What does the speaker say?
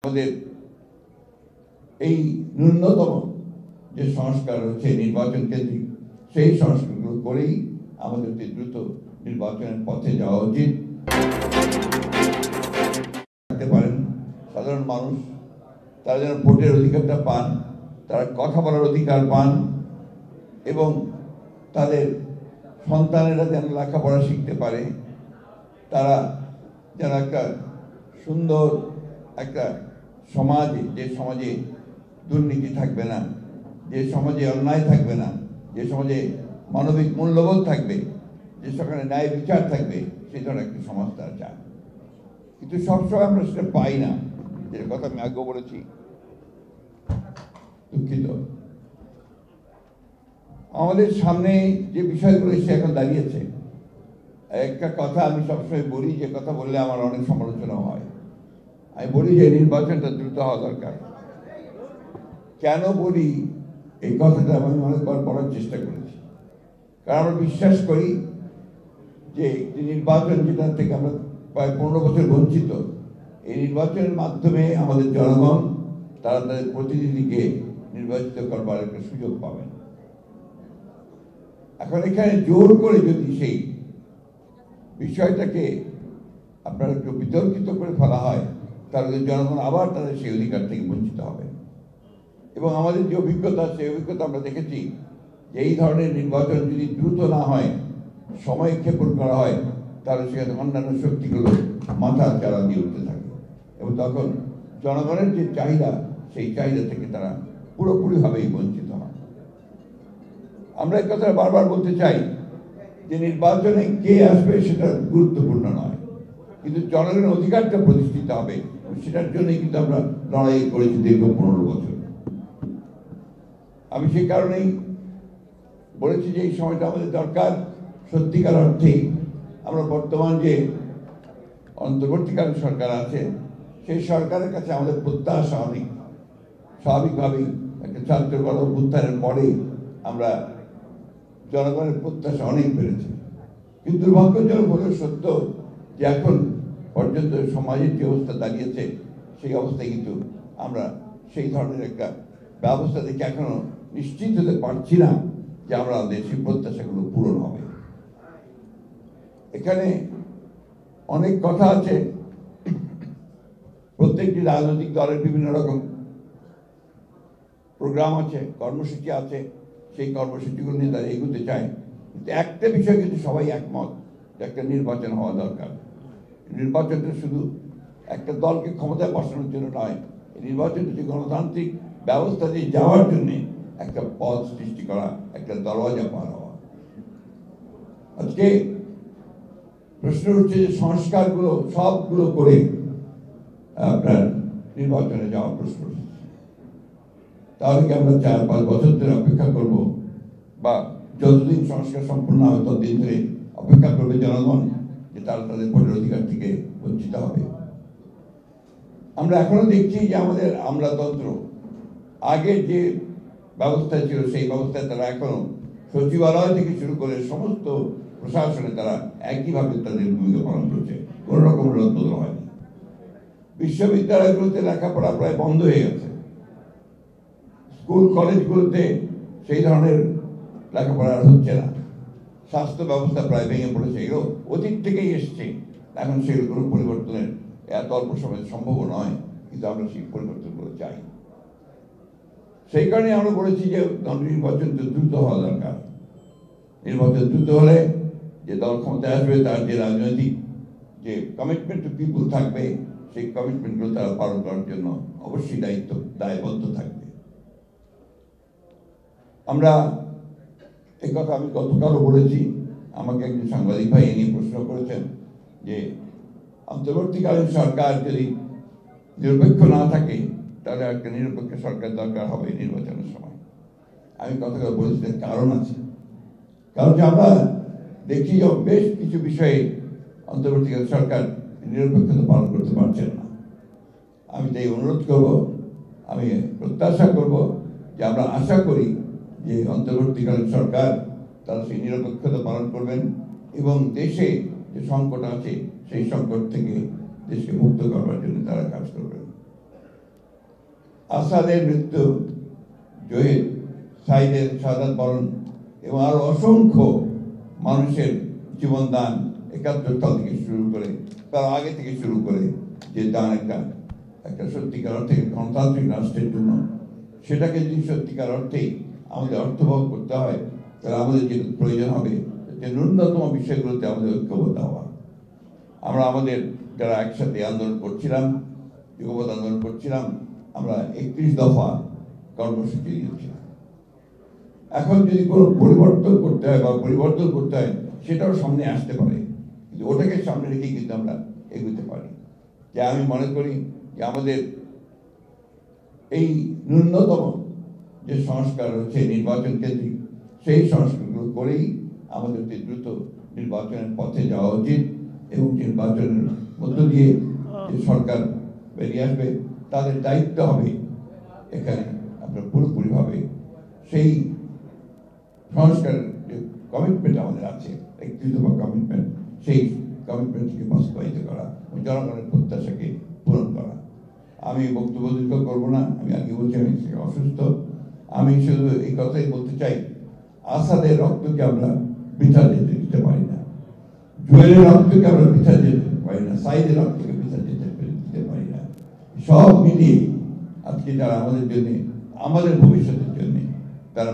আমাদের এই ন্যূনতম যে সংস্কার রয়েছে নির্বাচন কেন্দ্রিক, সেই সংস্কারগুলো করেই আমাদের দ্রুত নির্বাচনের পথে যাওয়া উচিত। থাকতে পারেন সাধারণ মানুষ, তারা যেন ভোটের অধিকারটা পান, তারা কথা বলার অধিকার পান এবং তাদের সন্তানেরা যেন লেখাপড়া শিখতে পারে, তারা যেন একটা সুন্দর একটা সমাজে, যে সমাজে দুর্নীতি থাকবে না, যে সমাজে অন্যায় থাকবে না, যে সমাজে মানবিক মূল্যবোধ থাকবে, যে সেখানে ন্যায় বিচার থাকবে, সেই ধরনের একটা সমাজ তারা চায়। কিন্তু সবসময় আমরা সেটা পাই না, যে কথা আমি আগেও বলেছি, দুঃখিত। আমাদের সামনে যে বিষয়গুলো এসে এখন দাঁড়িয়েছে, একটা কথা আমি সবসময় বলি, যে কথা বললে আমার অনেক সমালোচনা হয়। আমি বলি যে নির্বাচনটা দ্রুত হওয়া দরকার। কেন বলি এই কথাটা আমি অনেকবার বলার চেষ্টা করেছি, কারণ আমরা বিশ্বাস করি যে নির্বাচন, যেটা থেকে আমরা প্রায় 15 বছর বঞ্চিত, এই নির্বাচনের মাধ্যমে আমাদের জনগণ তারা তাদের প্রতিনিধিকে নির্বাচিত করবার একটা সুযোগ পাবেন। এখন এখানে জোর করে যদি সেই বিষয়টাকে আপনার একটু বিতর্কিত করে ফেলা হয়, তাহলে জনগণ আবার তাদের সেই অধিকার থেকে বঞ্চিত হবে। এবং আমাদের যে অভিজ্ঞতা, সেই অভিজ্ঞতা আমরা দেখেছি যে এই ধরনের নির্বাচন যদি দ্রুত না হয়, সময় ক্ষেপণ করা হয়, তাহলে সেখানে অন্যান্য শক্তিগুলো মাথা চারা দিয়ে উঠতে থাকে এবং তখন জনগণের যে চাহিদা, সেই চাহিদা থেকে তারা পুরোপুরিভাবেই বঞ্চিত হয়। আমরা এই কথা বারবার বলতে চাই যে নির্বাচনে কে আসবে সেটা গুরুত্বপূর্ণ নয়, কিন্তু জনগণের অধিকারটা প্রতিষ্ঠিত হবে, সেটার জন্যই কিন্তু আমরা লড়াই করেছি দীর্ঘ 15 বছর। আমি সেই কারণেই বলেছি যে এই সময়টা আমাদের দরকার। সত্যিকার অর্থেই আমরা বর্তমান যে অন্তর্বর্তীকালীন সরকার আছে, সেই সরকারের কাছে আমাদের প্রত্যাশা অনেক। স্বাভাবিকভাবেই একটা ছাত্র গণ-অভ্যুত্থানের পরে আমরা জনগণের প্রত্যাশা অনেক বেড়েছে, কিন্তু দুর্ভাগ্যজনক হলেও সত্য যে এখন পর্যন্ত সমাজের যে অবস্থা দাঁড়িয়েছে, সেই অবস্থায় কিন্তু আমরা সেই ধরনের একটা ব্যবস্থা দেখে এখনো নিশ্চিত হতে পারছি না যে আমরা আমাদের সেই প্রত্যাশাগুলো পূরণ হবে। এখানে অনেক কথা আছে, প্রত্যেকটি রাজনৈতিক দলের বিভিন্ন রকম প্রোগ্রাম আছে, কর্মসূচি আছে, সেই কর্মসূচিগুলো নিয়ে তারা এগোতে চায়। কিন্তু একটা বিষয় কিন্তু সবাই একমত, যে একটা নির্বাচন হওয়া দরকার। নির্বাচনটা শুধু একটা দলকে ক্ষমতায় বসানোর জন্য নয়, নির্বাচনটা যে গণতান্ত্রিক ব্যবস্থা দিয়ে যাওয়ার জন্য একটা পথ সৃষ্টি করা, একটা দরওয়াজা পার হওয়া। আজকে প্রশ্ন হচ্ছে যে সংস্কারগুলো সবগুলো করে আপনার নির্বাচনে যাওয়ার প্রশ্ন উঠছে, তাহলে কি আমরা 4-5 বছর ধরে অপেক্ষা করব, বা যতদিন সংস্কার সম্পূর্ণ হবে ততদিন ধরে অপেক্ষা করবে জনগণ যে তারা তাদের ভোটের অধিকার থেকে বঞ্চিত হবে? আমরা এখনো দেখছি যে আমাদের আমলাতন্ত্র আগে যে ব্যবস্থা ছিল, সেই ব্যবস্থায় তারা এখনো সচিবালয় থেকে শুরু করে সমস্ত প্রশাসনে তারা একইভাবে তাদের ভূমিকা পালন করছে, কোনো রকম রদবদল হয়নি। বিশ্ববিদ্যালয়গুলোতে লেখাপড়া প্রায় বন্ধ হয়ে গেছে, স্কুল কলেজগুলোতে সেই ধরনের লেখাপড়া আর হচ্ছে না, স্বাস্থ্য ব্যবস্থা প্রায় ভেঙে পড়েছে। এগুলো অতীত থেকেই এসছে, এখন সেগুলো পরিবর্তনের এত অল্প সময় সম্ভব নয়, কিন্তু আমরা সেই পরিবর্তনগুলো চাই। সেই কারণে আমরা বলেছি যে নির্বাচন দ্রুত হওয়া দরকার। নির্বাচন দ্রুত হলে যে দল ক্ষমতায় আসবে, তার যে রাজনৈতিক যে কমিটমেন্ট টু পিপুল থাকবে, সেই কমিটমেন্টগুলো তারা পালন করার জন্য অবশ্যই দায়বদ্ধ থাকবে। আমরা এই কথা আমি গতকালও বলেছি, আমাকে একজন সাংবাদিক ভাই এ নিয়ে প্রশ্ন করেছেন যে অন্তর্বর্তীকালীন সরকার যদি নিরপেক্ষ না থাকে, তাহলে একটা নিরপেক্ষ সরকার দরকার হবে নির্বাচনের সময়। আমি কথাটা বলেছি, কারণ আছে। কারণ যে আমরা দেখি যে বেশ কিছু বিষয়ে অন্তর্বর্তীকালীন সরকার নিরপেক্ষতা পালন করতে পারছেন না। আমি তাই অনুরোধ করব, আমি প্রত্যাশা করব যে আমরা আশা করি যে অন্তর্বর্তীকালীন সরকার তারা সেই নিরপেক্ষতা পালন করবেন এবং দেশে যে সংকট আছে, সেই সংকট থেকে দেশকে মুক্ত করবার জন্য তারা কাজ করবেন। আসাদের মৃত্যু, জহির সাইদের শাহাদাত বরণ এবং আরো অসংখ্য মানুষের জীবনদান ৭১ সাল থেকে শুরু করে তার আগে থেকে শুরু করে যে দান একটা সত্যিকার অর্থে গণতান্ত্রিক রাষ্ট্রের জন্য, সেটাকে যদি সত্যিকার অর্থেই আমাদের অর্থবহ করতে হয়, তাহলে আমাদের যে প্রয়োজন হবে যে ন্যূনতম বিষয়গুলোতে আমাদের ঐক্যবদ্ধ হওয়া। আমরা আমাদের যারা একসাথে আন্দোলন করছিলাম, যুগপৎ আন্দোলন করছিলাম, আমরা ৩১ দফা কর্মসূচি দিয়েছিলাম। এখন যদি কোনো পরিবর্তন করতে হয় বা পরিবর্তন করতে হয়, সেটাও সামনে আসতে পারে, কিন্তু ওটাকে সামনে রেখেই কিন্তু আমরা এগোতে পারি। যে আমি মনে করি যে আমাদের এই ন্যূনতম যে সংস্কার হচ্ছে নির্বাচন কেন্দ্রিক, সেই সংস্কারগুলো করেই আমাদেরকে দ্রুত নির্বাচনের পথে যাওয়া উচিত এবং নির্বাচনের মধ্য দিয়ে যে সরকার বেরিয়ে আসবে তাদের দায়িত্ব হবে এখানে আপনার পুরোপুরিভাবে সেই সংস্কারের যে কমিটমেন্ট আমাদের আছে, ৩১ দফা কমিটমেন্ট, সেই কমিটমেন্টকে বাস্তবায়িত করা এবং জনগণের প্রত্যাশাকে পূরণ করা। আমি বক্তব্য দীর্ঘ করবো না, আমি আগে বলছি আমি অসুস্থ। আমি শুধু এই কথাই বলতে চাই, আসাদের রক্তকে আমরা বৃথা যেতে দিতে পারি না, জুয়েলের রক্তকে আমরা বৃথা যেতে পারি না, সাইদের রক্তকে বৃথা যেতে দিতে পারি না। সব মিলিয়ে আজকে যারা আমাদের জন্য, আমাদের ভবিষ্যতের জন্য তারা